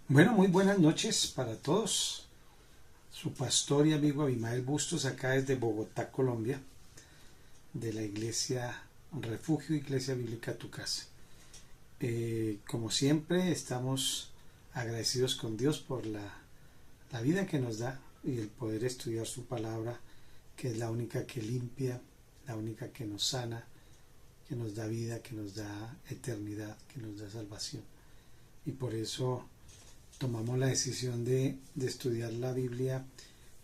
Bueno, muy buenas noches para todos. Su pastor y amigo Abimael Bustos, acá desde Bogotá, Colombia, de la Iglesia Refugio, Iglesia Bíblica Tu Casa. Como siempre, estamos agradecidos con Dios por la vida que nos da y el poder estudiar su palabra, que es la única que limpia, la única que nos sana, que nos da vida, que nos da eternidad, que nos da salvación. Y por eso tomamos la decisión de estudiar la Biblia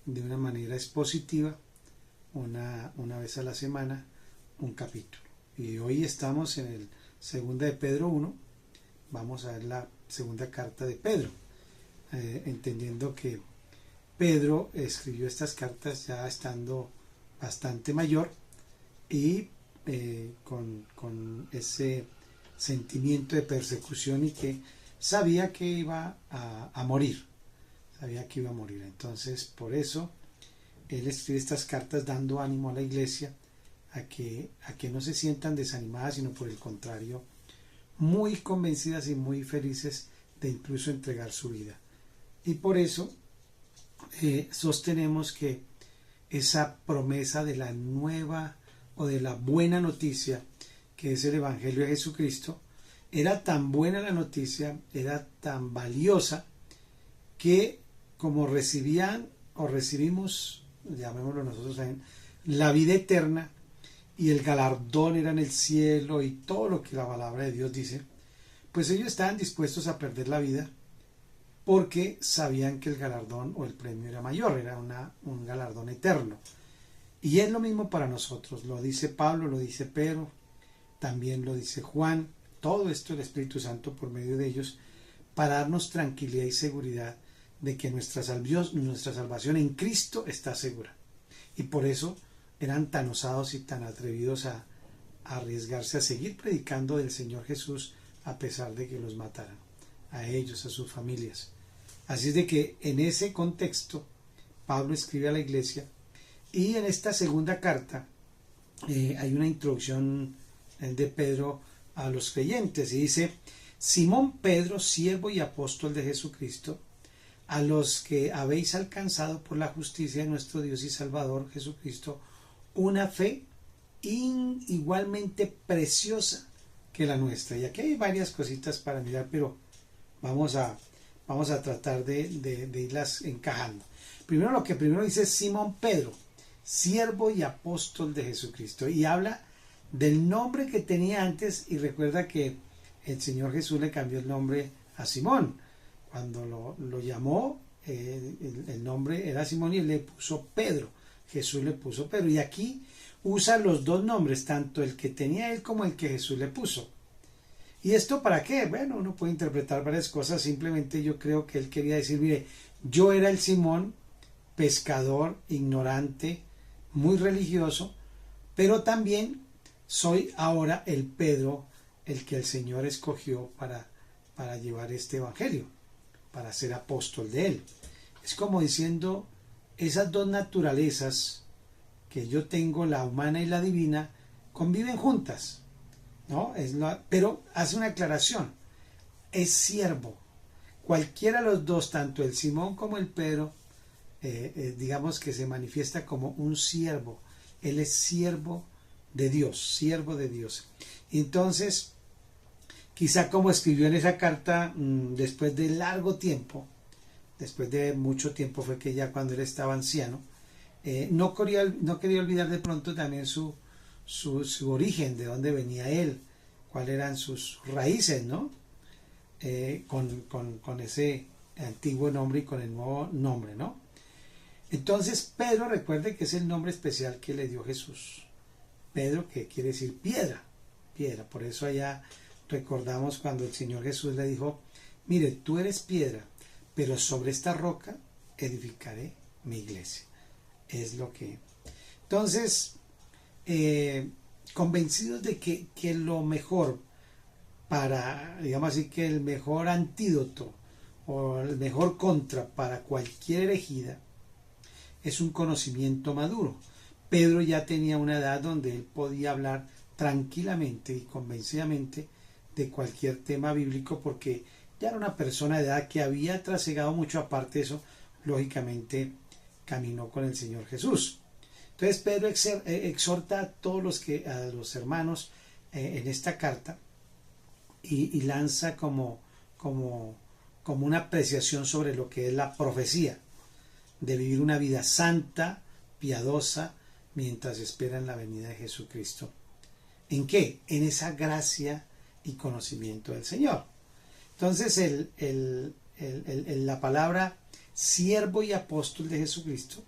de una manera expositiva, una vez a la semana, un capítulo. Y hoy estamos en el segunda de Pedro 1, vamos a ver la segunda carta de Pedro, entendiendo que Pedro escribió estas cartas ya estando bastante mayor y con ese sentimiento de persecución y que sabía que iba a morir, sabía que iba a morir. Entonces, por eso, él escribe estas cartas dando ánimo a la iglesia a que no se sientan desanimadas, sino por el contrario, muy convencidas y muy felices de incluso entregar su vida. Y por eso sostenemos que esa promesa de la nueva o de la buena noticia, que es el Evangelio de Jesucristo, era tan buena la noticia, era tan valiosa, que como recibían o recibimos, llamémoslo nosotros también, la vida eterna y el galardón era en el cielo y todo lo que la palabra de Dios dice, pues ellos estaban dispuestos a perder la vida porque sabían que el galardón o el premio era mayor, era un galardón eterno. Y es lo mismo para nosotros, lo dice Pablo, lo dice Pedro, también lo dice Juan. Todo esto el Espíritu Santo por medio de ellos para darnos tranquilidad y seguridad de que nuestra salvación en Cristo está segura. Y por eso eran tan osados y tan atrevidos a arriesgarse a seguir predicando del Señor Jesús a pesar de que los mataran, a ellos, a sus familias. Así es de que en ese contexto Pablo escribe a la iglesia y en esta segunda carta hay una introducción de Pedro a los creyentes y dice: Simón Pedro, siervo y apóstol de Jesucristo, a los que habéis alcanzado por la justicia de nuestro Dios y Salvador Jesucristo una fe igualmente preciosa que la nuestra. Y aquí hay varias cositas para mirar, pero vamos a tratar de irlas encajando. Primero, lo que primero dice Simón Pedro, siervo y apóstol de Jesucristo, y habla del nombre que tenía antes, y recuerda que el Señor Jesús le cambió el nombre a Simón. Cuando lo llamó, el nombre era Simón y él le puso Pedro. Jesús le puso Pedro. Y aquí usa los dos nombres, tanto el que tenía él como el que Jesús le puso. ¿Y esto para qué? Bueno, uno puede interpretar varias cosas. Simplemente yo creo que él quería decir, mire, yo era el Simón, pescador, ignorante, muy religioso, pero también soy ahora el Pedro, el que el Señor escogió para llevar este evangelio, para ser apóstol de él. Es como diciendo, esas dos naturalezas que yo tengo, la humana y la divina, conviven juntas, ¿no? Pero hace una aclaración, es siervo. Cualquiera de los dos, tanto el Simón como el Pedro, digamos que se manifiesta como un siervo. Él es siervo de Dios, siervo de Dios. Entonces, quizá como escribió en esa carta, después de largo tiempo, después de mucho tiempo, fue que ya cuando él estaba anciano, no quería olvidar de pronto también su origen, de dónde venía él, cuáles eran sus raíces, ¿no? Con ese antiguo nombre y con el nuevo nombre, ¿no? Entonces, Pedro, recuerde que es el nombre especial que le dio Jesús. Pedro, que quiere decir piedra, piedra. Por eso allá recordamos cuando el Señor Jesús le dijo, mire, tú eres piedra, pero sobre esta roca edificaré mi iglesia. Es lo que... Entonces, convencidos de que lo mejor para, digamos así, que el mejor antídoto o el mejor contra para cualquier herejía es un conocimiento maduro. Pedro ya tenía una edad donde él podía hablar tranquilamente y convencidamente de cualquier tema bíblico porque ya era una persona de edad que había trasegado mucho. Aparte de eso, lógicamente caminó con el Señor Jesús. Entonces Pedro exhorta a todos a los hermanos en esta carta y lanza como una apreciación sobre lo que es la profecía de vivir una vida santa, piadosa, mientras esperan la venida de Jesucristo. ¿En qué? En esa gracia y conocimiento del Señor. Entonces la palabra siervo y apóstol de Jesucristo,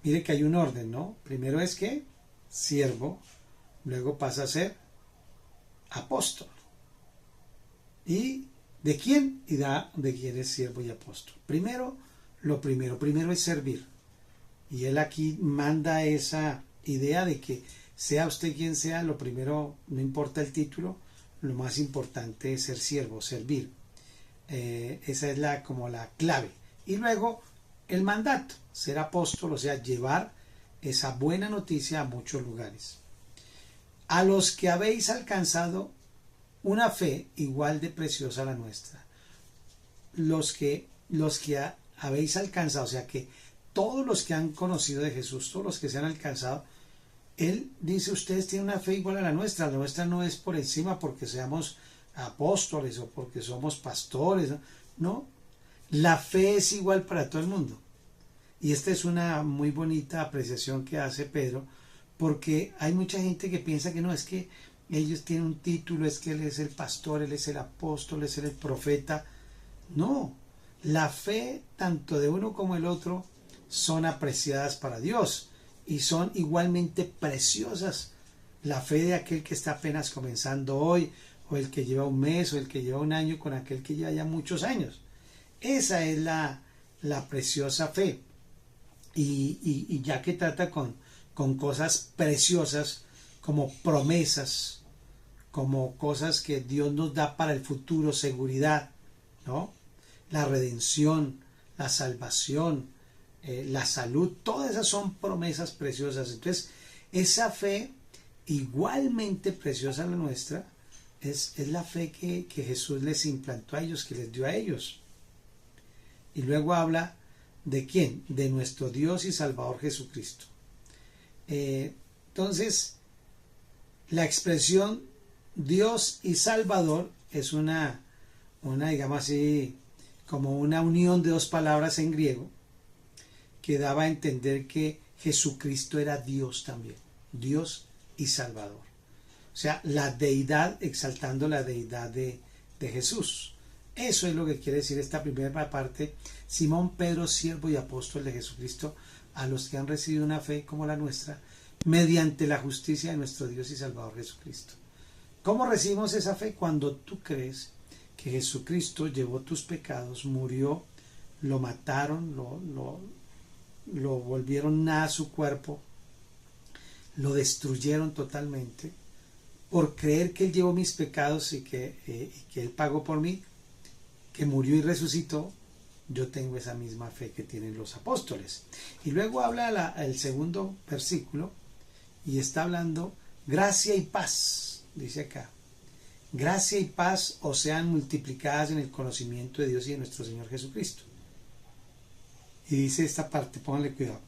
mire que hay un orden, ¿no? Primero es que siervo, luego pasa a ser apóstol. ¿Y de quién? Y de quién es siervo y apóstol. Primero es servir. Y él aquí manda esa idea de que sea usted quien sea, lo primero, no importa el título, lo más importante es ser siervo, servir. Esa es como la clave. Y luego el mandato, ser apóstol, o sea, llevar esa buena noticia a muchos lugares. A los que habéis alcanzado una fe igual de preciosa a la nuestra. Los que habéis alcanzado, o sea que todos los que han conocido de Jesús, todos los que se han alcanzado, él dice, ustedes tienen una fe igual a la nuestra no es por encima porque seamos apóstoles o porque somos pastores, no, la fe es igual para todo el mundo. Y esta es una muy bonita apreciación que hace Pedro, porque hay mucha gente que piensa que no, es que ellos tienen un título, es que él es el pastor, él es el apóstol, es el profeta. No, la fe tanto de uno como el otro son apreciadas para Dios y son igualmente preciosas. La fe de aquel que está apenas comenzando hoy, o el que lleva un mes, o el que lleva un año, con aquel que lleva ya muchos años. Esa es la preciosa fe. Y ya que trata con cosas preciosas, como promesas, como cosas que Dios nos da para el futuro, seguridad, ¿no? La redención, la salvación, la salud, todas esas son promesas preciosas. Entonces, esa fe igualmente preciosa a la nuestra es la fe que Jesús les implantó a ellos, que les dio a ellos. Y luego habla de quién, de nuestro Dios y Salvador Jesucristo. Entonces, la expresión Dios y Salvador es una digamos así, como una unión de dos palabras en griego que daba a entender que Jesucristo era Dios también, Dios y Salvador. O sea, la deidad exaltando la deidad de Jesús. Eso es lo que quiere decir esta primera parte. Simón Pedro, siervo y apóstol de Jesucristo, a los que han recibido una fe como la nuestra, mediante la justicia de nuestro Dios y Salvador Jesucristo. ¿Cómo recibimos esa fe? Cuando tú crees que Jesucristo llevó tus pecados, murió, lo mataron, lo volvieron nada a su cuerpo, lo destruyeron totalmente, por creer que Él llevó mis pecados y que Él pagó por mí, que murió y resucitó. Yo tengo esa misma fe que tienen los apóstoles. Y luego habla el segundo versículo y está hablando gracia y paz, dice acá. Gracia y paz os sean multiplicadas en el conocimiento de Dios y de nuestro Señor Jesucristo. Y dice esta parte, pónganle cuidado.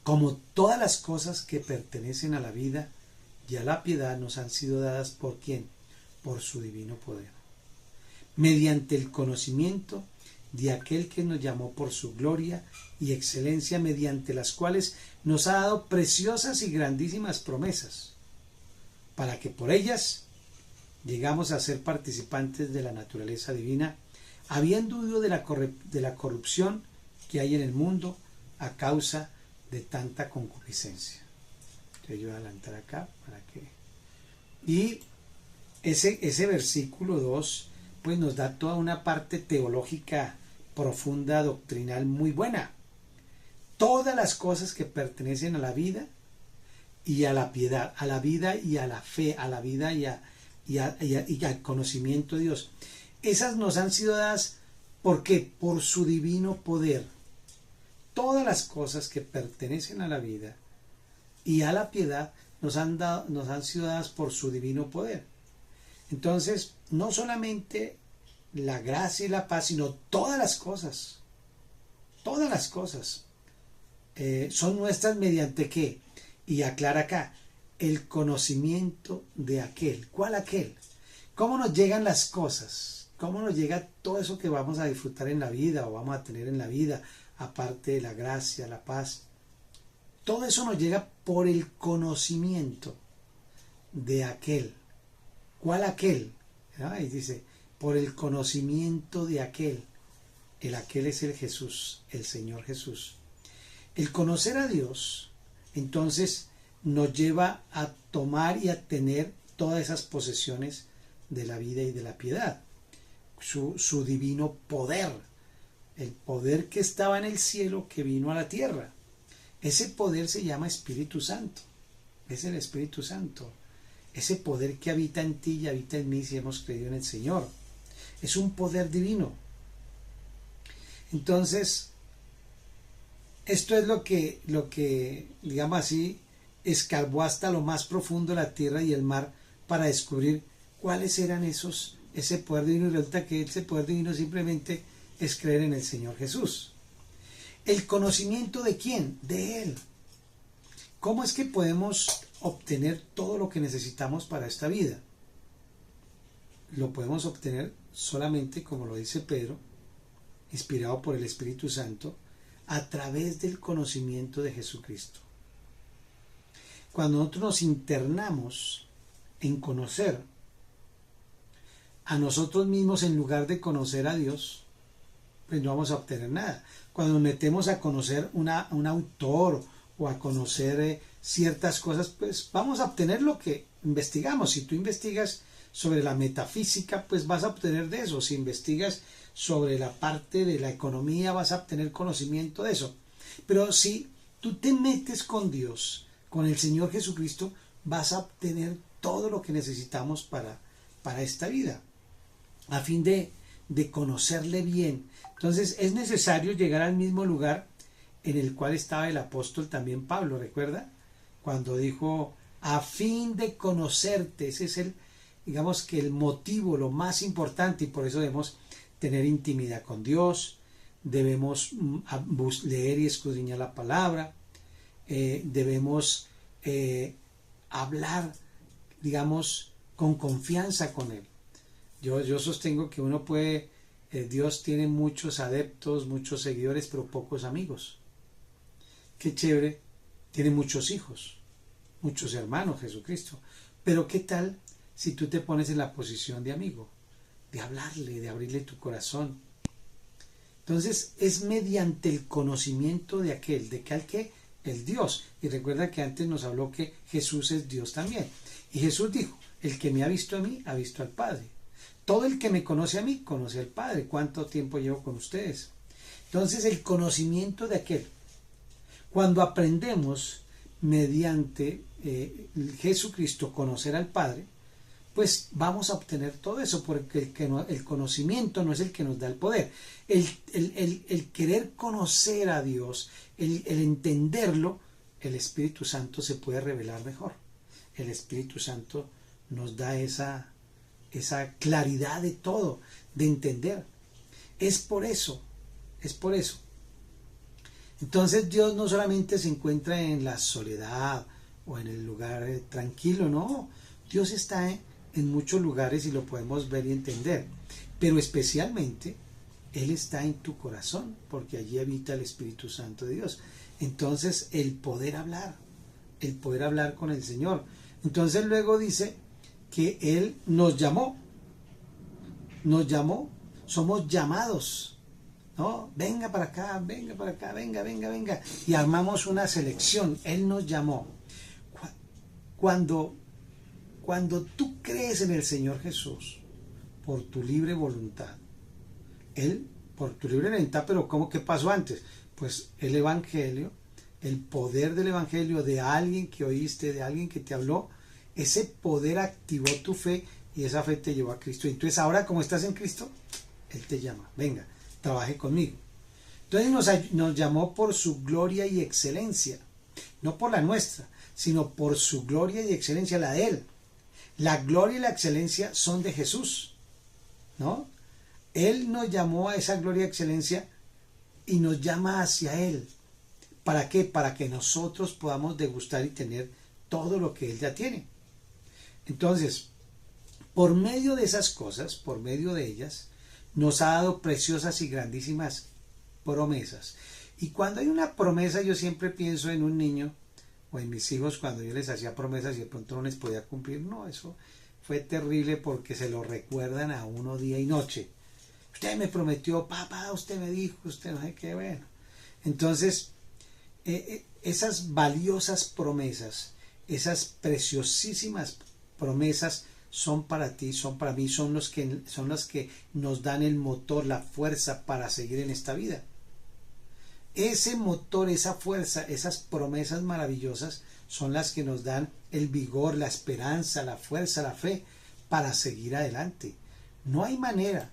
Como todas las cosas que pertenecen a la vida y a la piedad nos han sido dadas por ¿quién? Por su divino poder. Mediante el conocimiento de aquel que nos llamó por su gloria y excelencia, mediante las cuales nos ha dado preciosas y grandísimas promesas, para que por ellas llegamos a ser participantes de la naturaleza divina, habiendo huido de la corrupción que hay en el mundo a causa de tanta concupiscencia. Entonces yo voy a adelantar acá para que... Y ese versículo 2 pues nos da toda una parte teológica profunda, doctrinal, muy buena. Todas las cosas que pertenecen a la vida y a la piedad, a la vida y a la fe, a la vida y al conocimiento de Dios. Esas nos han sido dadas, ¿por qué? Por su divino poder. Todas las cosas que pertenecen a la vida y a la piedad nos han sido dadas por su divino poder. Entonces, no solamente la gracia y la paz, sino todas las cosas. Todas las cosas son nuestras mediante qué. Y aclara acá, el conocimiento de aquel. ¿Cuál aquel? ¿Cómo nos llegan las cosas? ¿Cómo nos llega todo eso que vamos a disfrutar en la vida o vamos a tener en la vida, aparte de la gracia, la paz? Todo eso nos llega por el conocimiento de aquel. ¿Cuál aquel? Y dice, por el conocimiento de aquel. El aquel es el Jesús, el Señor Jesús. El conocer a Dios, entonces, nos lleva a tomar y a tener todas esas posesiones de la vida y de la piedad. Su divino poder, el poder que estaba en el cielo que vino a la tierra. Ese poder se llama Espíritu Santo. Es el Espíritu Santo. Ese poder que habita en ti y habita en mí si hemos creído en el Señor. Es un poder divino. Entonces, esto es lo que, digamos así, escarbó hasta lo más profundo de la tierra y el mar para descubrir cuáles eran ese poder divino. Y resulta que ese poder divino simplemente es creer en el Señor Jesús. ¿El conocimiento de quién? De Él. ¿Cómo es que podemos obtener todo lo que necesitamos para esta vida? Lo podemos obtener solamente, como lo dice Pedro, inspirado por el Espíritu Santo, a través del conocimiento de Jesucristo. Cuando nosotros nos internamos en conocer a nosotros mismos en lugar de conocer a Dios, pues no vamos a obtener nada. Cuando nos metemos a conocer un autor o a conocer ciertas cosas, pues vamos a obtener lo que investigamos. Si tú investigas sobre la metafísica, pues vas a obtener de eso. Si investigas sobre la parte de la economía, vas a obtener conocimiento de eso. Pero si tú te metes con Dios, con el Señor Jesucristo, vas a obtener todo lo que necesitamos para esta vida, a fin de conocerle bien. Entonces es necesario llegar al mismo lugar en el cual estaba el apóstol también Pablo, ¿recuerda? Cuando dijo, a fin de conocerte. Ese es digamos que el motivo, lo más importante, y por eso debemos tener intimidad con Dios, debemos leer y escudriñar la palabra, debemos hablar, digamos, con confianza con Él. Yo sostengo que uno puede, Dios tiene muchos adeptos, muchos seguidores, pero pocos amigos. Qué chévere, tiene muchos hijos, muchos hermanos, Jesucristo. Pero qué tal si tú te pones en la posición de amigo, de hablarle, de abrirle tu corazón. Entonces es mediante el conocimiento de aquel, que el Dios. Y recuerda que antes nos habló que Jesús es Dios también. Y Jesús dijo, el que me ha visto a mí, ha visto al Padre. Todo el que me conoce a mí, conoce al Padre. ¿Cuánto tiempo llevo con ustedes? Entonces el conocimiento de aquel. Cuando aprendemos mediante Jesucristo conocer al Padre, pues vamos a obtener todo eso, porque el conocimiento no es el que nos da el poder. El querer conocer a Dios, el entenderlo, el Espíritu Santo se puede revelar mejor. El Espíritu Santo nos da esa claridad de todo, de entender. Es por eso. Entonces Dios no solamente se encuentra en la soledad o en el lugar tranquilo, no. Dios está en muchos lugares y lo podemos ver y entender, pero especialmente Él está en tu corazón, porque allí habita el Espíritu Santo de Dios. Entonces el poder hablar con el Señor. Entonces luego dice que Él nos llamó, somos llamados, ¿no? Venga para acá, venga, y armamos una selección. Él nos llamó. Cuando tú crees en el Señor Jesús por tu libre voluntad, pero ¿qué pasó antes? Pues el Evangelio, el poder del Evangelio, de alguien que oíste, de alguien que te habló, ese poder activó tu fe y esa fe te llevó a Cristo. Entonces ahora, como estás en Cristo, Él te llama, venga, trabaje conmigo. Entonces nos llamó por su gloria y excelencia, no por la nuestra, sino por su gloria y excelencia, la de Él. La gloria y la excelencia son de Jesús, ¿no? Él nos llamó a esa gloria y excelencia y nos llama hacia Él. ¿Para qué? Para que nosotros podamos degustar y tener todo lo que Él ya tiene. Entonces, por medio de esas cosas, por medio de ellas, nos ha dado preciosas y grandísimas promesas. Y cuando hay una promesa, yo siempre pienso en un niño o en mis hijos cuando yo les hacía promesas y de pronto no les podía cumplir. No, eso fue terrible porque se lo recuerdan a uno día y noche. Usted me prometió, papá, usted me dijo, usted no sé qué, bueno. Entonces, esas valiosas promesas, esas preciosísimas promesas son para ti, son para mí, son las que nos dan el motor, la fuerza para seguir en esta vida. Ese motor, esa fuerza, esas promesas maravillosas son las que nos dan el vigor, la esperanza, la fuerza, la fe para seguir adelante. No hay manera,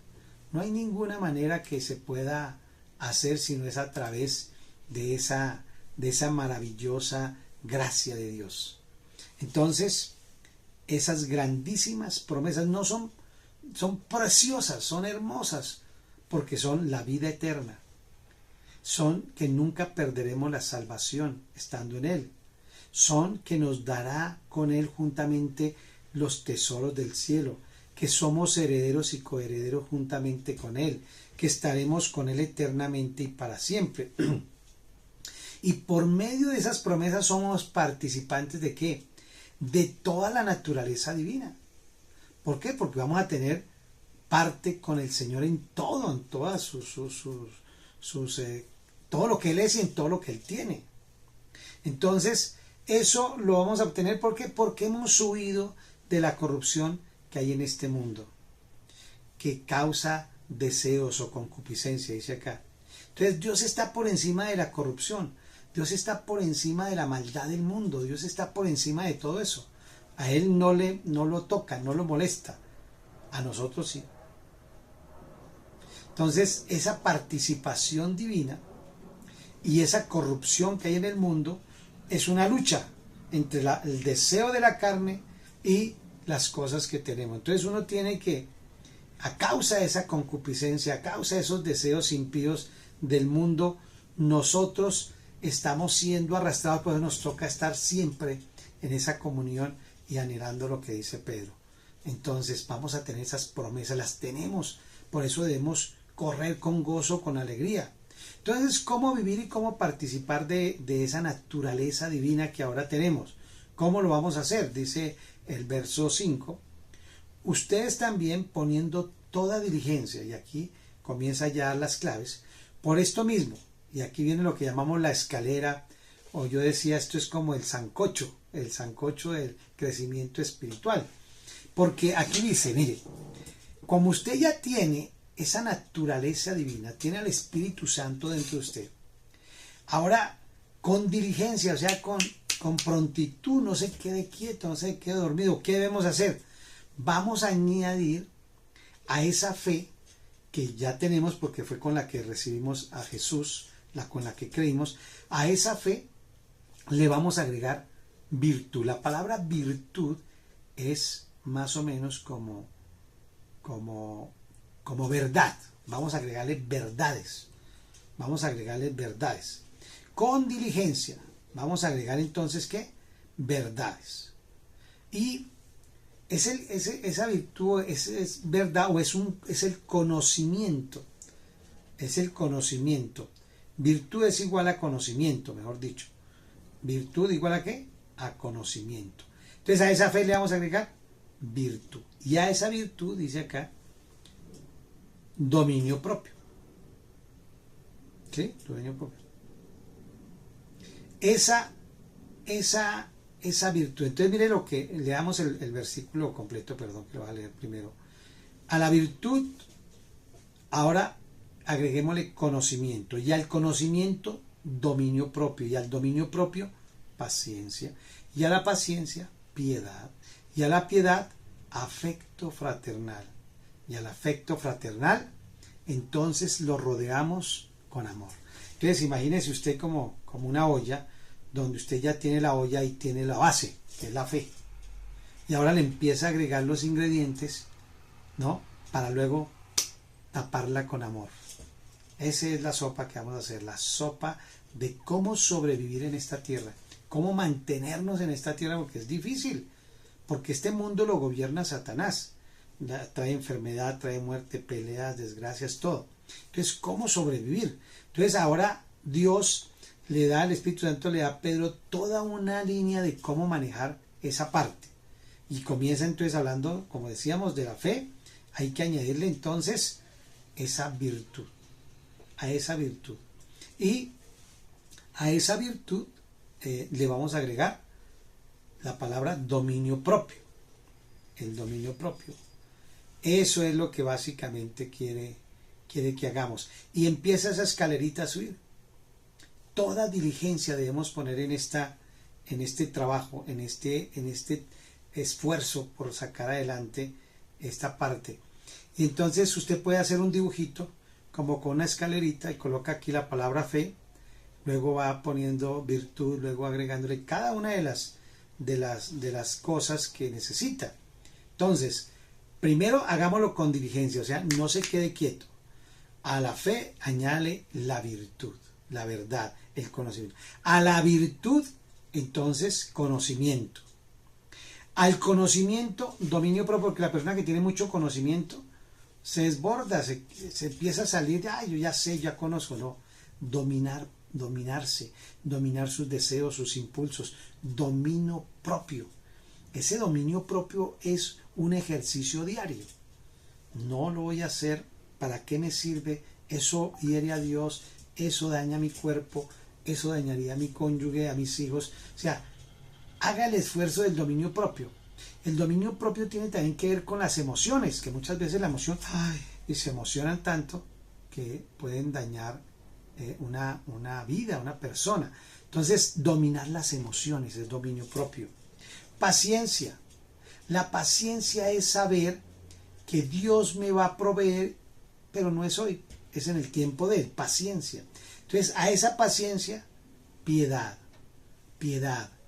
no hay ninguna manera que se pueda hacer si no es a través de esa maravillosa gracia de Dios. Entonces, esas grandísimas promesas no son preciosas, son hermosas, porque son la vida eterna. Son que nunca perderemos la salvación estando en Él. Son que nos dará con Él juntamente los tesoros del cielo, que somos herederos y coherederos juntamente con Él, que estaremos con Él eternamente y para siempre. Y por medio de esas promesas somos participantes ¿de qué? De toda la naturaleza divina. ¿Por qué? Porque vamos a tener parte con el Señor en todo, en todas todo lo que Él es y en todo lo que Él tiene. Entonces, eso lo vamos a obtener ¿por qué? Porque hemos huido de la corrupción que hay en este mundo, que causa deseos o concupiscencia, dice acá. Entonces, Dios está por encima de la corrupción. Dios está por encima de la maldad del mundo. Dios está por encima de todo eso. A Él no lo toca, no lo molesta. A nosotros sí. Entonces, esa participación divina y esa corrupción que hay en el mundo es una lucha entre el deseo de la carne y las cosas que tenemos. Entonces uno tiene que, a causa de esa concupiscencia, a causa de esos deseos impíos del mundo, nosotros estamos siendo arrastrados, pues nos toca estar siempre en esa comunión y anhelando lo que dice Pedro. Entonces vamos a tener esas promesas, las tenemos, por eso debemos correr con gozo, con alegría. Entonces, ¿cómo vivir y cómo participar de esa naturaleza divina que ahora tenemos? ¿Cómo lo vamos a hacer? Dice el verso 5, ustedes también poniendo toda diligencia, y aquí comienza ya las claves, por esto mismo, y aquí viene lo que llamamos la escalera, o yo decía esto es como el sancocho del crecimiento espiritual, porque aquí dice, mire, como usted ya tiene esa naturaleza divina, tiene al Espíritu Santo dentro de usted, ahora con diligencia, o sea, con prontitud, no se quede quieto, no se quede dormido. ¿Qué debemos hacer? Vamos a añadir a esa fe que ya tenemos, porque fue con la que recibimos a Jesús, con la que creímos, a esa fe le vamos a agregar virtud. La palabra virtud es más o menos como verdad. Vamos a agregarle verdades. Vamos a agregarle verdades. Con diligencia. Vamos a agregar entonces ¿qué? Verdades. Y esa virtud es verdad o es el conocimiento. Es el conocimiento. Virtud es igual a conocimiento, mejor dicho. Virtud igual a ¿qué? A conocimiento. Entonces a esa fe le vamos a agregar virtud. Y a esa virtud, dice acá, dominio propio. ¿Sí? Dominio propio. Esa virtud. Entonces mire lo que le damos el versículo completo, perdón, que lo voy a leer primero. A la virtud, ahora agreguémosle conocimiento, y al conocimiento dominio propio, y al dominio propio paciencia, y a la paciencia piedad, y a la piedad afecto fraternal, y al afecto fraternal entonces lo rodeamos con amor. Entonces imagínese usted como una olla, donde usted ya tiene la olla y tiene la base, que es la fe, y ahora le empieza a agregar los ingredientes, ¿no? Para luego taparla con amor. Esa es la sopa que vamos a hacer, la sopa de cómo sobrevivir en esta tierra, cómo mantenernos en esta tierra, porque es difícil, porque este mundo lo gobierna Satanás, trae enfermedad, trae muerte, peleas, desgracias, todo. Entonces, ¿cómo sobrevivir? Entonces ahora Dios le da, el Espíritu Santo le da a Pedro toda una línea de cómo manejar esa parte. Y comienza entonces hablando, como decíamos, de la fe. Hay que añadirle entonces esa virtud, a esa virtud. Y a esa virtud le vamos a agregar la palabra dominio propio. El dominio propio. Eso es lo que básicamente quiere que hagamos. Y empieza esa escalerita a subir. Toda diligencia debemos poner en este trabajo, en este esfuerzo por sacar adelante esta parte. Y entonces usted puede hacer un dibujito como con una escalerita y coloca aquí la palabra fe, luego va poniendo virtud, luego agregándole cada una de las cosas que necesita. Entonces, primero hagámoslo con diligencia, o sea, no se quede quieto. A la fe añade la virtud, la verdad, el conocimiento. A la virtud, entonces, conocimiento. Al conocimiento, dominio propio, porque la persona que tiene mucho conocimiento se desborda, se empieza a salir de, yo ya sé, ya conozco, no. Dominarse, dominar sus deseos, sus impulsos, dominio propio. Ese dominio propio es un ejercicio diario. No lo voy a hacer, ¿para qué me sirve? Eso hiere a Dios, eso daña mi cuerpo, eso dañaría a mi cónyuge, a mis hijos. O sea, haga el esfuerzo del dominio propio. El dominio propio tiene también que ver con las emociones, que muchas veces la emoción, y se emocionan tanto que pueden dañar una vida, una persona. Entonces, dominar las emociones es dominio propio. Paciencia. La paciencia es saber que Dios me va a proveer, pero no es hoy, es en el tiempo de él. Paciencia. Entonces, a esa paciencia, piedad,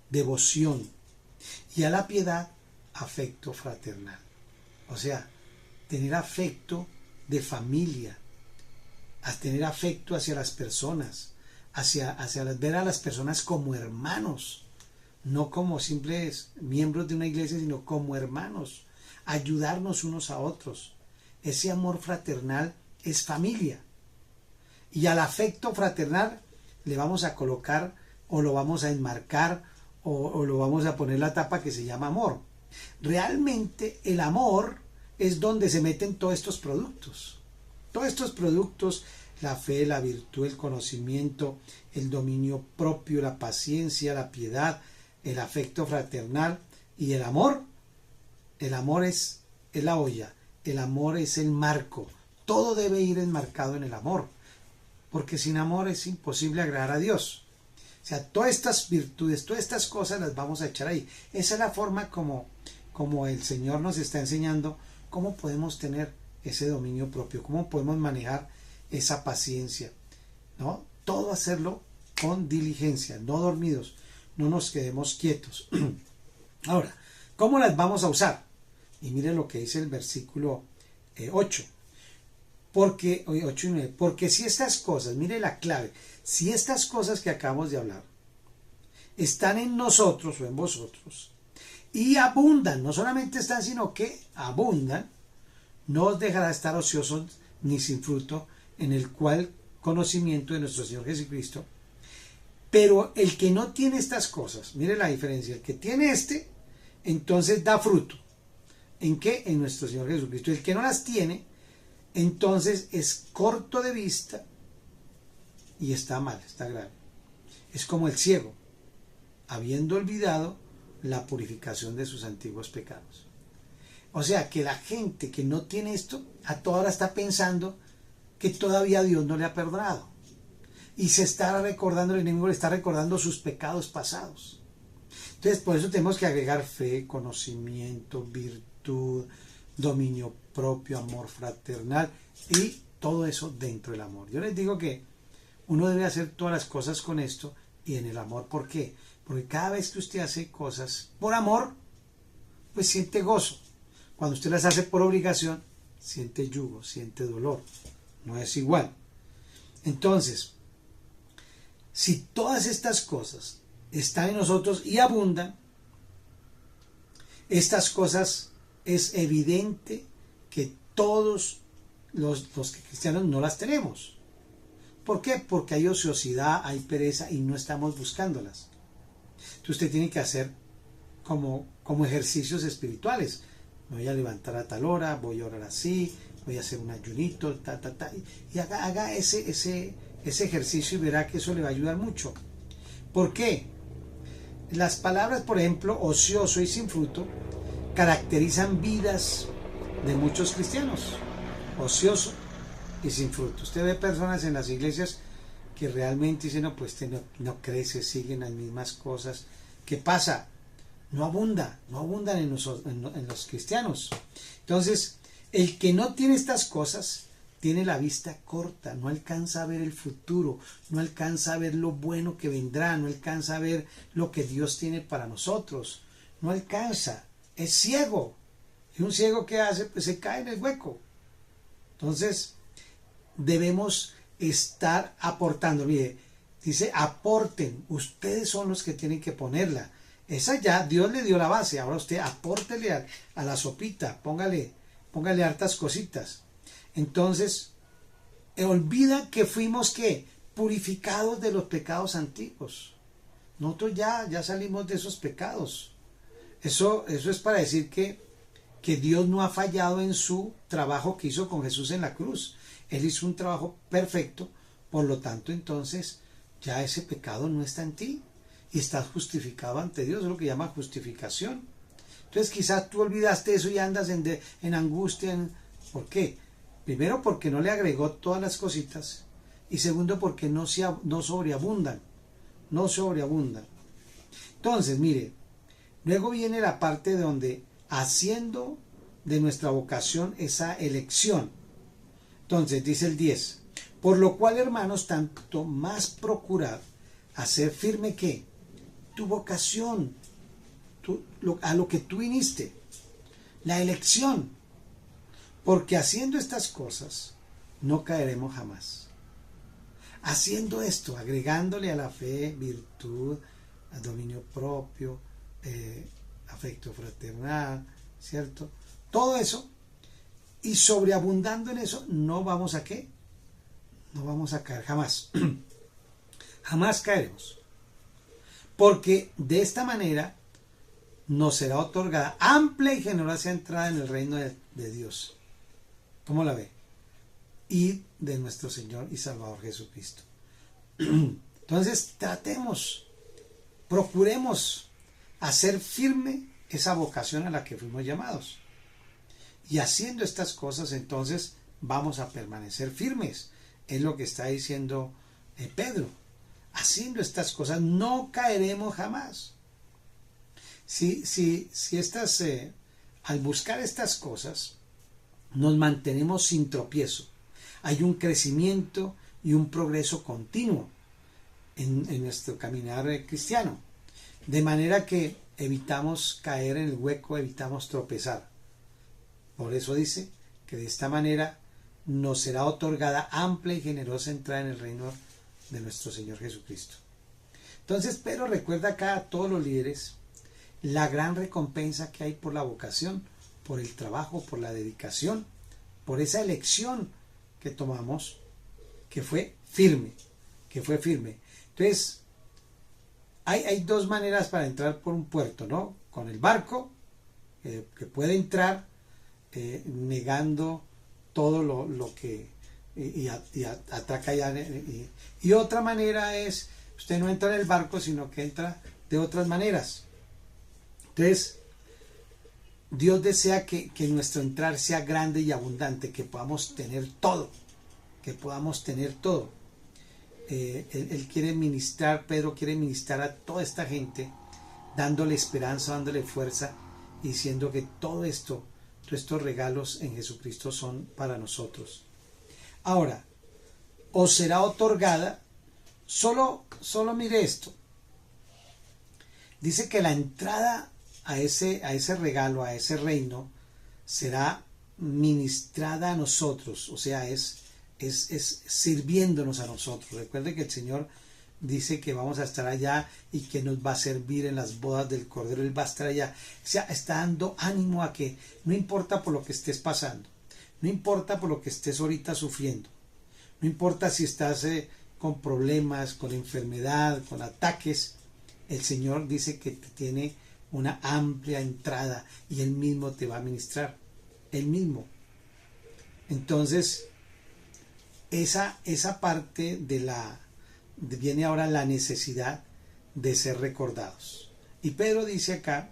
devoción. Y a la piedad, afecto fraternal. O sea, tener afecto de familia, a tener afecto hacia las personas, ver a las personas como hermanos, no como simples miembros de una iglesia, sino como hermanos, ayudarnos unos a otros. Ese amor fraternal es familia. Y al afecto fraternal le vamos a colocar o lo vamos a enmarcar o lo vamos a poner la tapa que se llama amor. Realmente el amor es donde se meten todos estos productos. Todos estos productos, la fe, la virtud, el conocimiento, el dominio propio, la paciencia, la piedad, el afecto fraternal y el amor. El amor es la olla, el amor es el marco. Todo debe ir enmarcado en el amor, porque sin amor es imposible agradar a Dios. O sea, todas estas virtudes, todas estas cosas las vamos a echar ahí. Esa es la forma como el Señor nos está enseñando cómo podemos tener ese dominio propio, cómo podemos manejar esa paciencia, ¿no? Todo hacerlo con diligencia, no dormidos, no nos quedemos quietos. Ahora, ¿cómo las vamos a usar? Y mire lo que dice el versículo 8. 8 y 9. Porque si estas cosas, mire la clave, si estas cosas que acabamos de hablar están en nosotros o en vosotros y abundan, no solamente están, sino que abundan, no os dejará estar ociosos ni sin fruto en el cual conocimiento de nuestro Señor Jesucristo. Pero el que no tiene estas cosas, mire la diferencia, el que tiene entonces da fruto. ¿En qué? En nuestro Señor Jesucristo. El que no las tiene, entonces es corto de vista y está mal, está grave. Es como el ciego, habiendo olvidado la purificación de sus antiguos pecados. O sea, que la gente que no tiene esto, a toda hora está pensando que todavía Dios no le ha perdonado. Y se está recordando, el enemigo le está recordando sus pecados pasados. Entonces, por eso tenemos que agregar fe, conocimiento, virtud, dominio propio, amor fraternal y todo eso dentro del amor. Yo les digo que uno debe hacer todas las cosas con esto y en el amor. ¿Por qué? Porque cada vez que usted hace cosas por amor, pues siente gozo. Cuando usted las hace por obligación, siente yugo, siente dolor. No es igual. Entonces, si todas estas cosas están en nosotros y abundan, estas cosas es evidente que todos los cristianos no las tenemos. ¿Por qué? Porque hay ociosidad, hay pereza y no estamos buscándolas. Entonces usted tiene que hacer como ejercicios espirituales. Me voy a levantar a tal hora, voy a orar así, voy a hacer un ayunito, y haga ese ejercicio y verá que eso le va a ayudar mucho. ¿Por qué? Las palabras, por ejemplo, ocioso y sin fruto, caracterizan vidas de muchos cristianos. Ocioso y sin fruto. Usted ve personas en las iglesias que realmente dicen, no, pues no crece, siguen las mismas cosas. ¿Qué pasa? No abundan en los cristianos. Entonces, el que no tiene estas cosas tiene la vista corta, no alcanza a ver el futuro, no alcanza a ver lo bueno que vendrá, no alcanza a ver lo que Dios tiene para nosotros, no alcanza, es ciego. Y un ciego, ¿qué hace? Pues se cae en el hueco. Entonces, debemos estar aportando. Mire, dice aporten, ustedes son los que tienen que ponerla. Esa ya, Dios le dio la base, ahora usted apórtele a la sopita, póngale hartas cositas. Entonces, olvida que fuimos, ¿qué? Purificados de los pecados antiguos. Nosotros ya salimos de esos pecados. Eso es para decir que Dios no ha fallado en su trabajo que hizo con Jesús en la cruz. Él hizo un trabajo perfecto, por lo tanto, entonces, ya ese pecado no está en ti y estás justificado ante Dios, es lo que llama justificación. Entonces, quizás tú olvidaste eso y andas en angustia. ¿Por qué? Primero, porque no le agregó todas las cositas, y segundo, porque no sobreabundan. No sobreabundan. Entonces, mire, luego viene la parte donde haciendo de nuestra vocación esa elección. Entonces dice el 10, por lo cual, hermanos, tanto más procurad hacer firme que tu vocación, a lo que tú viniste, la elección, porque haciendo estas cosas no caeremos jamás. Haciendo esto, agregándole a la fe virtud, al dominio propio, afecto fraternal, ¿cierto? Todo eso, y sobreabundando en eso, no vamos a ¿qué? No vamos a caer jamás. Jamás caeremos. Porque de esta manera nos será otorgada amplia y generosa entrada en el reino de Dios. ¿Cómo la ve? Y de nuestro Señor y Salvador Jesucristo. Entonces, procuremos hacer firme esa vocación a la que fuimos llamados. Y haciendo estas cosas, entonces, vamos a permanecer firmes. Es lo que está diciendo Pedro. Haciendo estas cosas, no caeremos jamás. Si al buscar estas cosas, nos mantenemos sin tropiezo. Hay un crecimiento y un progreso continuo en nuestro caminar cristiano. De manera que evitamos caer en el hueco, evitamos tropezar. Por eso dice que de esta manera nos será otorgada amplia y generosa entrada en el reino de nuestro Señor Jesucristo. Entonces, Pedro recuerda acá a todos los líderes la gran recompensa que hay por la vocación, por el trabajo, por la dedicación, por esa elección que tomamos, que fue firme. Entonces, hay dos maneras para entrar por un puerto, ¿no? Con el barco, que puede entrar negando todo lo que y ataca ya, y otra manera es usted no entra en el barco, sino que entra de otras maneras. Entonces, Dios desea que nuestro entrar sea grande y abundante, que podamos tener todo, Él quiere ministrar, Pedro quiere ministrar a toda esta gente, dándole esperanza, dándole fuerza, y diciendo que todos estos regalos en Jesucristo son para nosotros. Ahora, os será otorgada, solo mire esto, dice que la entrada a ese regalo, a ese reino, será ministrada a nosotros, o sea, es sirviéndonos a nosotros. Recuerde que el Señor dice que vamos a estar allá y que nos va a servir en las bodas del Cordero, Él va a estar allá. O sea, está dando ánimo a que no importa por lo que estés pasando, no importa por lo que estés ahorita sufriendo, no importa si estás con problemas, con enfermedad, con ataques, el Señor dice que te tiene una amplia entrada y Él mismo te va a ministrar, Él mismo. Entonces, esa parte viene ahora la necesidad de ser recordados. Y Pedro dice acá,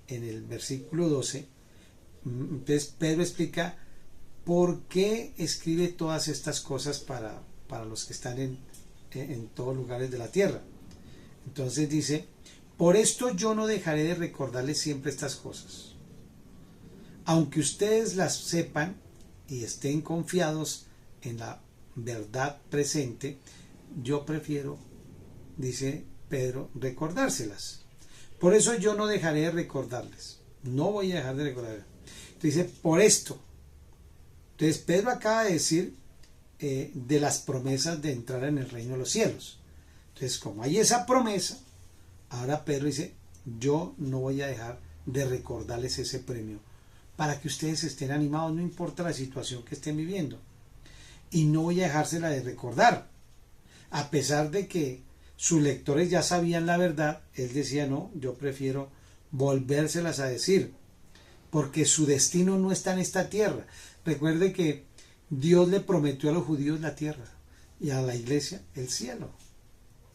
en el versículo 12, entonces Pedro explica por qué escribe todas estas cosas para los que están en todos lugares de la tierra. Entonces dice, por esto yo no dejaré de recordarles siempre estas cosas, aunque ustedes las sepan y estén confiados en la verdad presente, yo prefiero, dice Pedro, recordárselas. Por eso yo no dejaré de recordarles. No voy a dejar de recordarles. Dice, por esto. Entonces Pedro acaba de decir de las promesas de entrar en el reino de los cielos. Entonces, como hay esa promesa, ahora Pedro dice, yo no voy a dejar de recordarles ese premio para que ustedes estén animados, no importa la situación que estén viviendo. Y no voy a dejársela de recordar. A pesar de que sus lectores ya sabían la verdad, él decía, no, yo prefiero volvérselas a decir, porque su destino no está en esta tierra. Recuerde que Dios le prometió a los judíos la tierra y a la iglesia el cielo.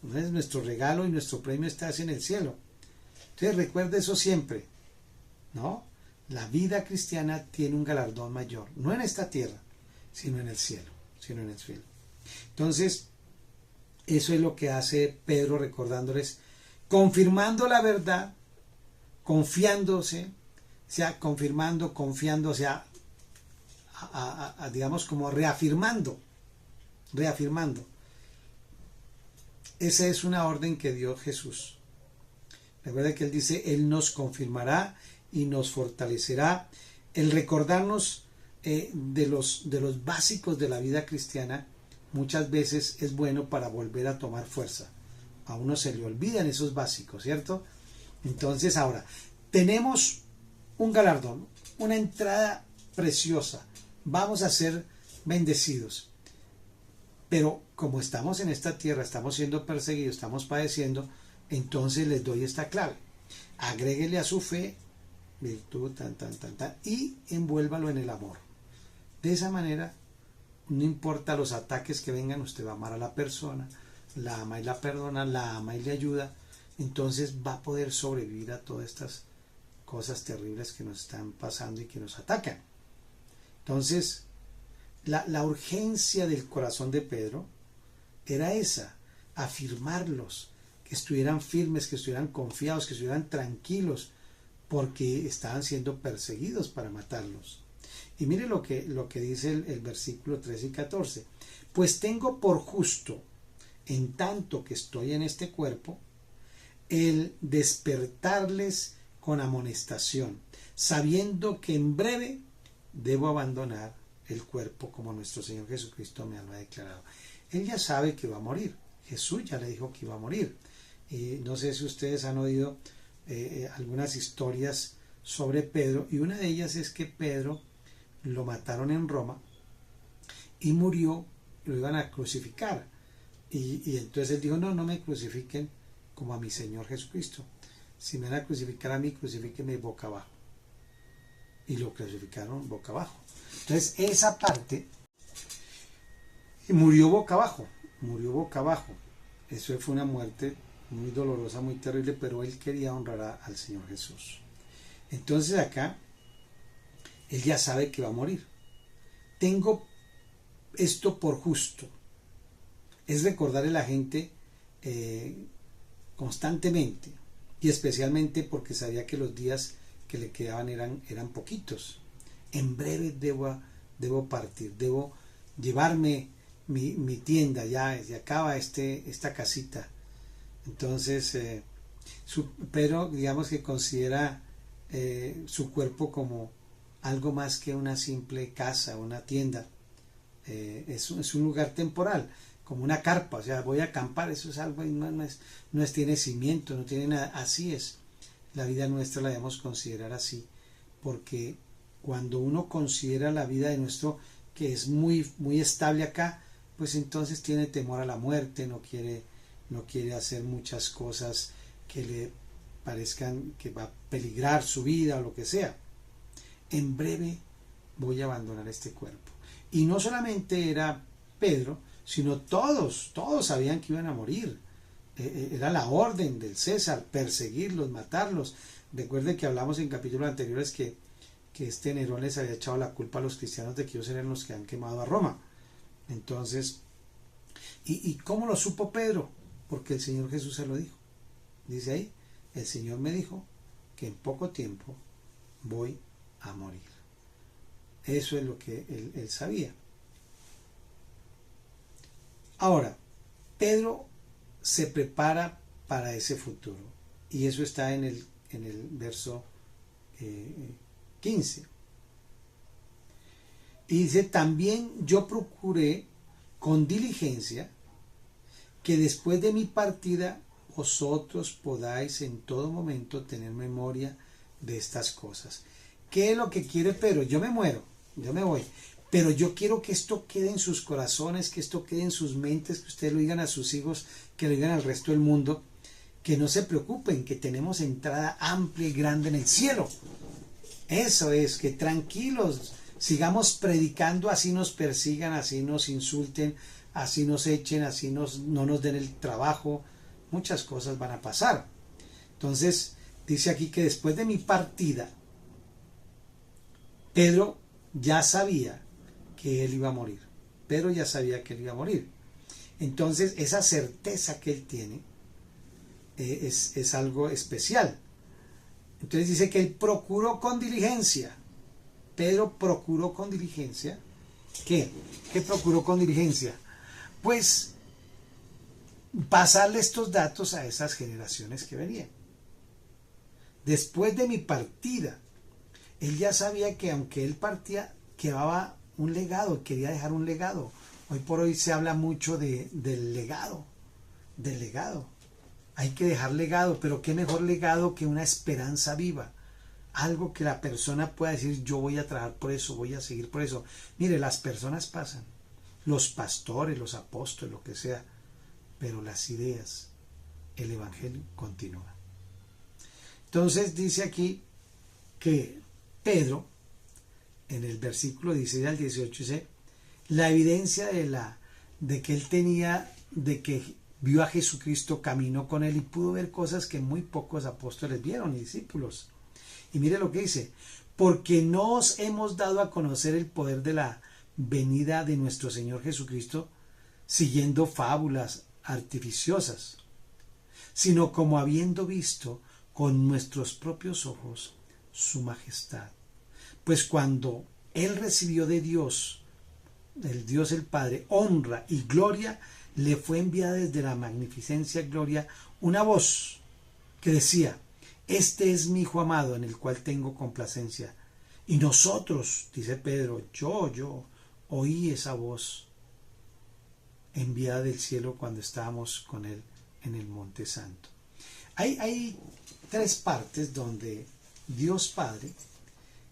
Entonces nuestro regalo y nuestro premio está en el cielo. Entonces recuerde eso siempre, ¿no? La vida cristiana tiene un galardón mayor, no en esta tierra, sino en el cielo, Entonces, eso es lo que hace Pedro recordándoles, confirmando la verdad, confiándose, o sea, confirmando, confiando, o sea, digamos como reafirmando. Esa es una orden que dio Jesús. Recuerda que Él dice, Él nos confirmará y nos fortalecerá. El recordarnos de los básicos de la vida cristiana muchas veces es bueno para volver a tomar fuerza. A uno se le olvidan esos básicos, ¿cierto? Entonces ahora, tenemos un galardón, una entrada preciosa. Vamos a ser bendecidos. Pero como estamos en esta tierra, estamos siendo perseguidos, estamos padeciendo, entonces les doy esta clave. Agréguele a su fe virtud, y envuélvalo en el amor. De esa manera, no importa los ataques que vengan, usted va a amar a la persona, la ama y la perdona, la ama y le ayuda, entonces va a poder sobrevivir a todas estas cosas terribles que nos están pasando y que nos atacan. Entonces, la urgencia del corazón de Pedro era esa, afirmarlos, que estuvieran firmes, que estuvieran confiados, que estuvieran tranquilos, porque estaban siendo perseguidos para matarlos. Y mire lo que dice el versículo 13 y 14. Pues tengo por justo, en tanto que estoy en este cuerpo, el despertarles con amonestación, sabiendo que en breve debo abandonar el cuerpo como nuestro Señor Jesucristo me lo ha declarado. Él ya sabe que va a morir. Jesús ya le dijo que iba a morir. Y no sé si ustedes han oído algunas historias sobre Pedro, y una de ellas es que Pedro lo mataron en Roma y murió, lo iban a crucificar. Y entonces él dijo, no me crucifiquen como a mi Señor Jesucristo. Si me van a crucificar a mí, crucifíquenme boca abajo. Y lo crucificaron boca abajo. Entonces esa parte, murió boca abajo. Eso fue una muerte muy dolorosa, muy terrible, pero él quería honrar al Señor Jesús. Entonces acá, él ya sabe que va a morir. Tengo esto por justo. Es recordarle a la gente constantemente, y especialmente porque sabía que los días que le quedaban eran poquitos. En breve debo partir, debo llevarme mi tienda, ya acaba esta casita. Entonces, Pedro, digamos que considera su cuerpo como algo más que una simple casa, una tienda. Es un lugar temporal, como una carpa, o sea, voy a acampar, eso es algo, no tiene cimiento, no tiene nada, así es. La vida nuestra la debemos considerar así, porque cuando uno considera la vida de nuestro, que es muy, muy estable acá, pues entonces tiene temor a la muerte, no quiere hacer muchas cosas que le parezcan que va a peligrar su vida o lo que sea. En breve voy a abandonar este cuerpo. Y no solamente era Pedro, sino todos sabían que iban a morir. Era la orden del César, perseguirlos, matarlos. Recuerden que hablamos en capítulos anteriores que este Nerón les había echado la culpa a los cristianos de que ellos eran los que han quemado a Roma. Entonces, ¿y cómo lo supo Pedro? Porque el Señor Jesús se lo dijo. Dice ahí, el Señor me dijo que en poco tiempo voy a morir. Eso es lo que él sabía. Ahora, Pedro se prepara para ese futuro. Y eso está en el verso 15. Y dice, también yo procuré con diligencia que después de mi partida vosotros podáis en todo momento tener memoria de estas cosas. ¿Qué es lo que quiere Pedro? Yo me muero, yo me voy, pero yo quiero que esto quede en sus corazones, que esto quede en sus mentes, que ustedes lo digan a sus hijos, que lo digan al resto del mundo, que no se preocupen, que tenemos entrada amplia y grande en el cielo. Eso es, que tranquilos, sigamos predicando, así nos persigan, así nos insulten, así nos echen, así no nos den el trabajo, muchas cosas van a pasar. Entonces, dice aquí que después de mi partida, Pedro ya sabía que él iba a morir. Pedro ya sabía que él iba a morir. Entonces, esa certeza que él tiene es algo especial. Entonces dice que él procuró con diligencia. Pedro procuró con diligencia. ¿Qué? ¿Qué procuró con diligencia? Pues pasarle estos datos a esas generaciones que venían. Después de mi partida, él ya sabía que aunque él partía, quedaba un legado, quería dejar un legado. Hoy por hoy se habla mucho del legado, Hay que dejar legado, pero qué mejor legado que una esperanza viva. Algo que la persona pueda decir, yo voy a trabajar por eso, voy a seguir por eso. Mire, las personas pasan, los pastores, los apóstoles, lo que sea, pero las ideas, el evangelio continúa. Entonces dice aquí que Pedro, en el versículo 16 al 18, dice, la evidencia de que él tenía, de que vio a Jesucristo, caminó con él y pudo ver cosas que muy pocos apóstoles vieron y discípulos. Y mire lo que dice, porque no os hemos dado a conocer el poder de la venida de nuestro Señor Jesucristo siguiendo fábulas artificiosas, sino como habiendo visto con nuestros propios ojos su majestad. Pues cuando él recibió de Dios, del Dios el Padre, honra y gloria, le fue enviada desde la magnificencia y gloria una voz que decía, este es mi Hijo amado en el cual tengo complacencia. Y nosotros, dice Pedro, yo oí esa voz enviada del cielo cuando estábamos con él en el Monte Santo. Hay tres partes donde Dios Padre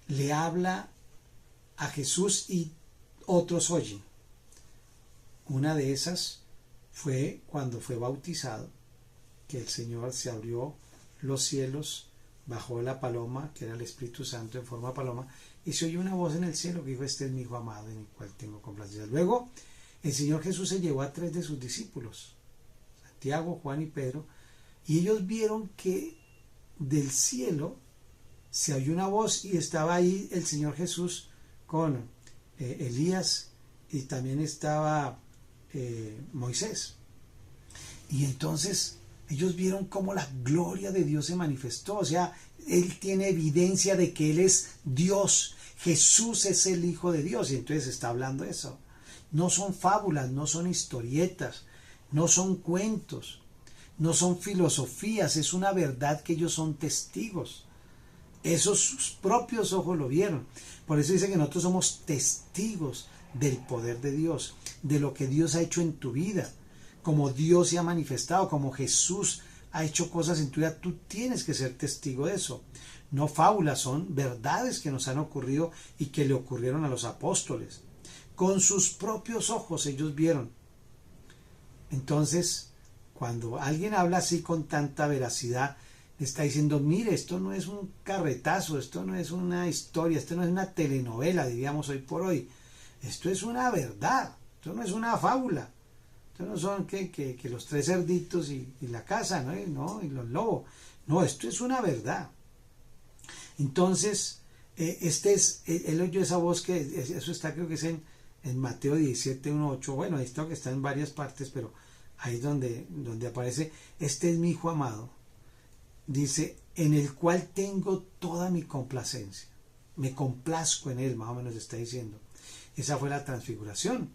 le habla a Jesús y otros oyen. Una de esas fue cuando fue bautizado, que el Señor se abrió los cielos, bajó la paloma, que era el Espíritu Santo en forma de paloma, y se oyó una voz en el cielo que dijo, este es mi Hijo amado en el cual tengo complacencia. Luego, el Señor Jesús se llevó a 3 de sus discípulos, Santiago, Juan y Pedro, y ellos vieron que del cielo se oyó una voz y estaba ahí el Señor Jesús con Elías y también estaba Moisés. Y entonces ellos vieron cómo la gloria de Dios se manifestó. O sea, él tiene evidencia de que él es Dios. Jesús es el Hijo de Dios. Y entonces está hablando eso. No son fábulas, no son historietas, no son cuentos, no son filosofías. Es una verdad que ellos son testigos. Esos sus propios ojos lo vieron. Por eso dice que nosotros somos testigos del poder de Dios, de lo que Dios ha hecho en tu vida, como Dios se ha manifestado, como Jesús ha hecho cosas en tu vida. Tú tienes que ser testigo de eso. No fábulas, son verdades que nos han ocurrido y que le ocurrieron a los apóstoles. Con sus propios ojos ellos vieron. Entonces, cuando alguien habla así con tanta veracidad, le está diciendo, mire, esto no es un carretazo, esto no es una historia, esto no es una telenovela, diríamos hoy por hoy. Esto es una verdad, esto no es una fábula. Esto no son que los tres cerditos y la casa, ¿no? Y los lobos. No, esto es una verdad. Entonces, él oyó esa voz eso está, creo que es en Mateo 17, 1, 8. Bueno, esto que está en varias partes, pero ahí es donde aparece, este es mi hijo amado. Dice, en el cual tengo toda mi complacencia. Me complazco en él, más o menos está diciendo. Esa fue la transfiguración.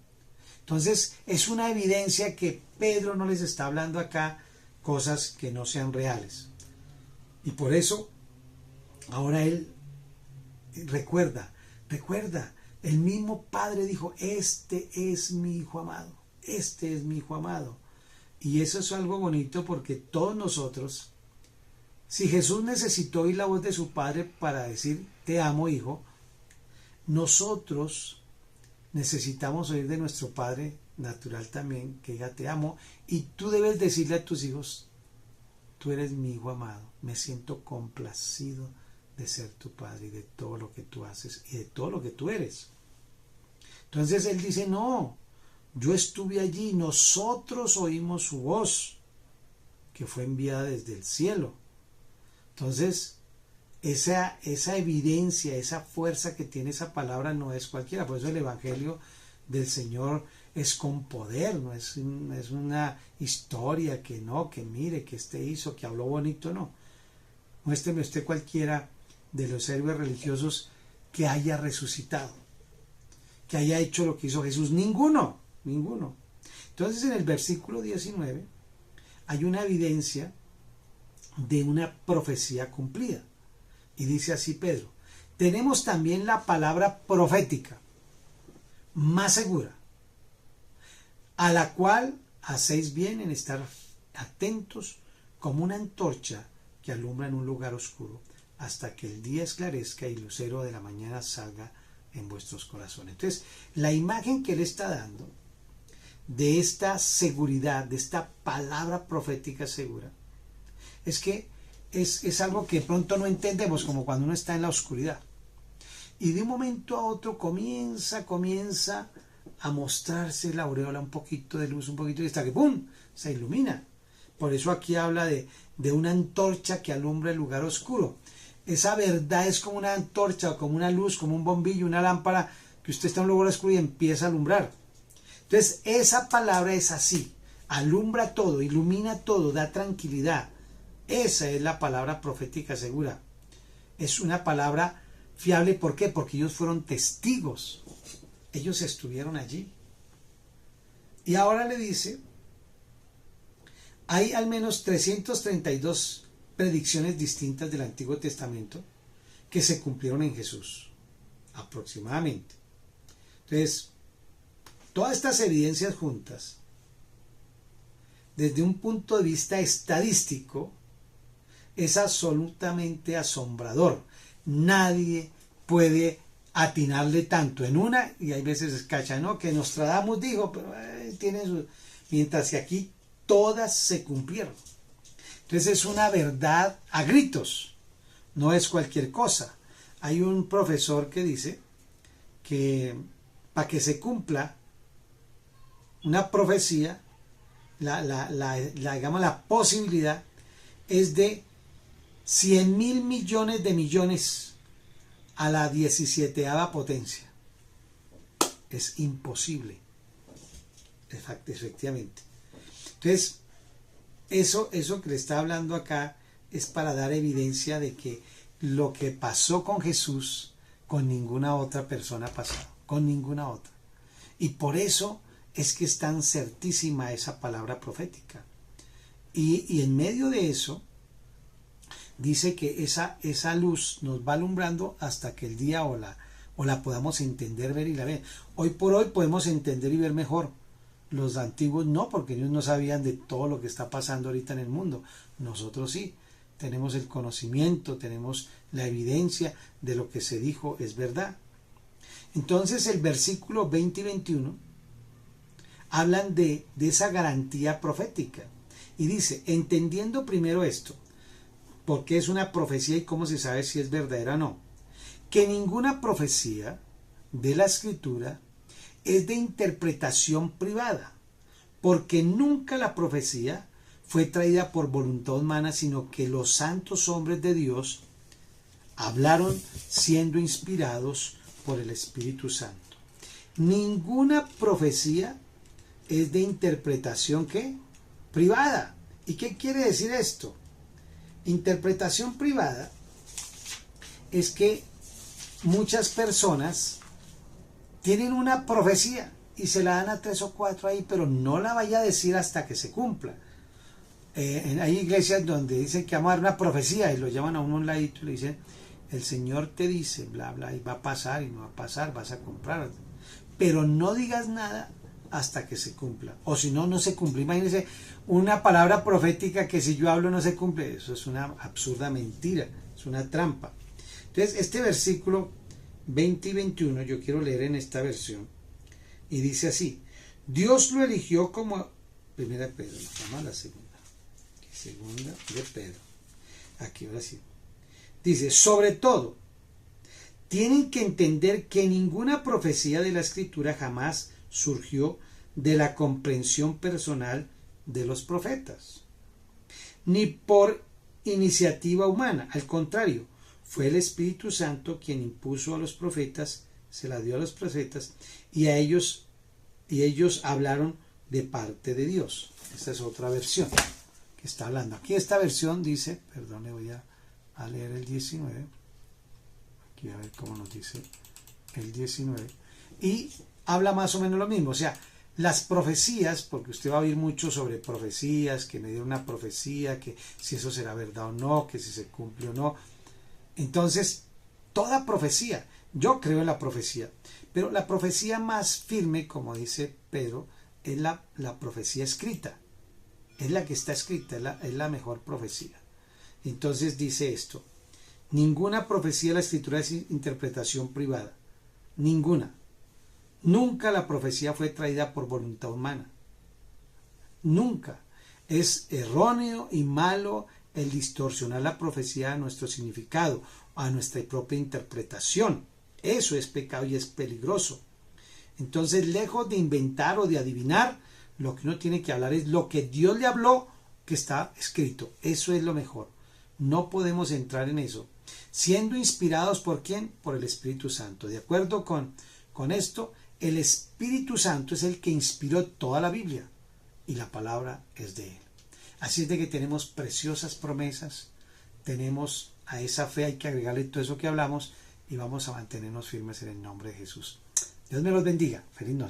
Entonces, es una evidencia que Pedro no les está hablando acá cosas que no sean reales. Y por eso, ahora él recuerda, el mismo Padre dijo, este es mi hijo amado, este es mi hijo amado. Y eso es algo bonito porque todos nosotros, si Jesús necesitó oír la voz de su Padre para decir, te amo, hijo, nosotros necesitamos oír de nuestro Padre natural también, que diga, te amo, y tú debes decirle a tus hijos, tú eres mi hijo amado, me siento complacido de ser tu Padre y de todo lo que tú haces y de todo lo que tú eres. Entonces él dice, no, yo estuve allí, nosotros oímos su voz, que fue enviada desde el cielo. Entonces, esa evidencia, esa fuerza que tiene esa palabra no es cualquiera. Por eso el Evangelio del Señor es con poder, no es una historia que mire, que hizo, que habló bonito, no. Muéstreme usted cualquiera de los héroes religiosos que haya resucitado, que haya hecho lo que hizo Jesús. Ninguno. Entonces en el versículo 19 hay una evidencia de una profecía cumplida. Y dice así Pedro, tenemos también la palabra profética, más segura, a la cual hacéis bien en estar atentos como una antorcha que alumbra en un lugar oscuro, hasta que el día esclarezca y el lucero de la mañana salga en vuestros corazones. Entonces, la imagen que él está dando de esta seguridad, de esta palabra profética segura, es que es algo que de pronto no entendemos, como cuando uno está en la oscuridad. Y de un momento a otro comienza a mostrarse la aureola, un poquito de luz, un poquito, y hasta que ¡pum!, se ilumina. Por eso aquí habla de una antorcha que alumbra el lugar oscuro. Esa verdad es como una antorcha, como una luz, como un bombillo, una lámpara, que usted está en un lugar oscuro y empieza a alumbrar. Entonces, esa palabra es así, alumbra todo, ilumina todo, da tranquilidad. Esa es la palabra profética segura. Es una palabra fiable, ¿por qué? Porque ellos fueron testigos. Ellos estuvieron allí. Y ahora le dice, hay al menos 332 predicciones distintas del Antiguo Testamento que se cumplieron en Jesús, aproximadamente. Entonces, todas estas evidencias juntas, desde un punto de vista estadístico, es absolutamente asombrador. Nadie puede atinarle tanto en una, y hay veces es cacha, ¿no? Que Nostradamus dijo, pero tiene su... Mientras que aquí todas se cumplieron. Entonces es una verdad a gritos, no es cualquier cosa. Hay un profesor que dice que para que se cumpla una profecía, digamos, la posibilidad es de 100.000 millones de millones a la 17ª potencia. Es imposible. Efectivamente. Entonces, eso que le está hablando acá es para dar evidencia de que lo que pasó con Jesús, con ninguna otra persona ha pasado. Con ninguna otra. Y por eso es que es tan certísima esa palabra profética. Y en medio de eso, dice que esa luz nos va alumbrando hasta que el día o la podamos entender, ver y la ver. Hoy por hoy podemos entender y ver mejor. Los antiguos no, porque ellos no sabían de todo lo que está pasando ahorita en el mundo. Nosotros sí, tenemos el conocimiento, tenemos la evidencia de lo que se dijo es verdad. Entonces el versículo 20 y 21 hablan de esa garantía profética. Y dice, entendiendo primero esto, porque es una profecía y cómo se sabe si es verdadera o no, que ninguna profecía de la Escritura es de interpretación privada, porque nunca la profecía fue traída por voluntad humana, sino que los santos hombres de Dios hablaron siendo inspirados por el Espíritu Santo. Ninguna profecía es de interpretación ¿qué? Privada. ¿Y qué quiere decir esto? Interpretación privada es que muchas personas tienen una profecía y se la dan a 3 o 4 ahí, pero no la vaya a decir hasta que se cumpla. Hay iglesias donde dicen que vamos a dar una profecía y lo llaman a uno a un ladito y le dicen, el Señor te dice, bla, bla, y va a pasar y no va a pasar, vas a comprar. Pero no digas nada hasta que se cumpla. O si no, no se cumple. Imagínense una palabra profética que si yo hablo no se cumple. Eso es una absurda mentira, es una trampa. Entonces, este versículo 20 y 21, yo quiero leer en esta versión, y dice así, Dios lo eligió como, primera de Pedro, vamos a la segunda de Pedro, aquí ahora sí, dice, sobre todo, tienen que entender que ninguna profecía de la Escritura jamás surgió de la comprensión personal de los profetas, ni por iniciativa humana, al contrario, fue el Espíritu Santo quien impuso a los profetas, se la dio a los profetas, y ellos hablaron de parte de Dios. Esta es otra versión que está hablando. Aquí esta versión dice, perdón, le voy a leer el 19, aquí a ver cómo nos dice el 19, y habla más o menos lo mismo, o sea, las profecías, porque usted va a oír mucho sobre profecías, que me dieron una profecía, que si eso será verdad o no, que si se cumple o no. Entonces, toda profecía, yo creo en la profecía, pero la profecía más firme, como dice Pedro, es la profecía escrita, es la que está escrita, es la mejor profecía. Entonces dice esto, ninguna profecía de la Escritura es interpretación privada, ninguna. Nunca la profecía fue traída por voluntad humana, nunca. Es erróneo y malo el distorsionar la profecía a nuestro significado, a nuestra propia interpretación. Eso es pecado y es peligroso. Entonces, lejos de inventar o de adivinar, lo que uno tiene que hablar es lo que Dios le habló, que está escrito. Eso es lo mejor. No podemos entrar en eso. Siendo inspirados ¿por quién? Por el Espíritu Santo. De acuerdo con esto, el Espíritu Santo es el que inspiró toda la Biblia y la palabra es de Él. Así es de que tenemos preciosas promesas, tenemos a esa fe, hay que agregarle todo eso que hablamos y vamos a mantenernos firmes en el nombre de Jesús. Dios me los bendiga. Feliz noche.